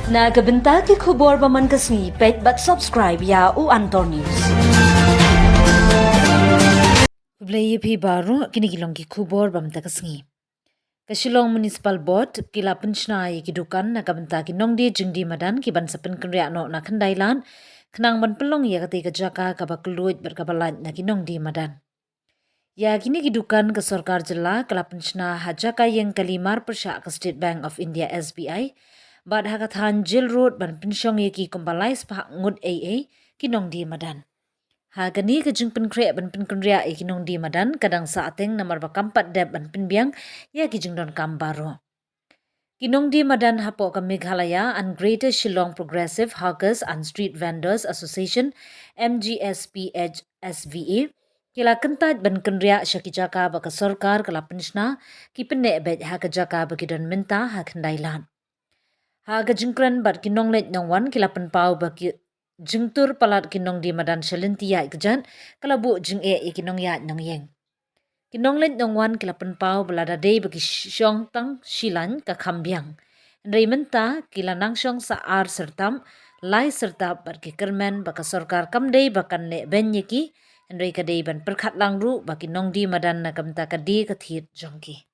Bynta ki khubor baman kasni page but subscribe ya u Antor News. Blay pi baru kini gilong ki khubor bamta kasni. Ka Shillong Municipal Board kila Pynshna ki Dukan na Bynta ki nongdi jingdi Madan ki ban sapen kenria no na kendailan kenang ban pelong ya kati ka jaka ka bakuluit berkabalan na ki nongdi Madan. Ya kini ki Dukan ke Sarkar Jilla kala Pynshna hajaka yang kalimar persya ke State Bank of India SBI bad hakathan Jill Road ban Pynshong ye ki kumpalai sepak ngud AA ki nongdi Madan. Hagani ke jing penkre ban penkenria ki nongdi Madan kadang saateng namar bakampat deb ban penbiang ya ki jing don kambaro. Kinongdi Madan hapo ka Meghalaya and Greater Shillong Progressive Hawkers and Street Vendors Association MGSPH SVA kila kentat ban kenria syakijaka baka sarkar kala Pynshna ki penne bet ha kajaka baki don minta ha kendailan. Ha ka jingkran bat kinonglet nongwan kila penpau baki jingtur palat kinongdi Madan shalintia ikjan kala bu jing kinong ya nongyeng. Kinonglet nongwan kila penpau belada day bagi Shong tang Shillong ka kambiang. Menta kila nangshong sa sertam lai serta bagi kermen baka sarkar kamday bakan le benyeki Andrei kadai ban perkat langru bagi nongdi Madan na Bynta kadi kathit jongki.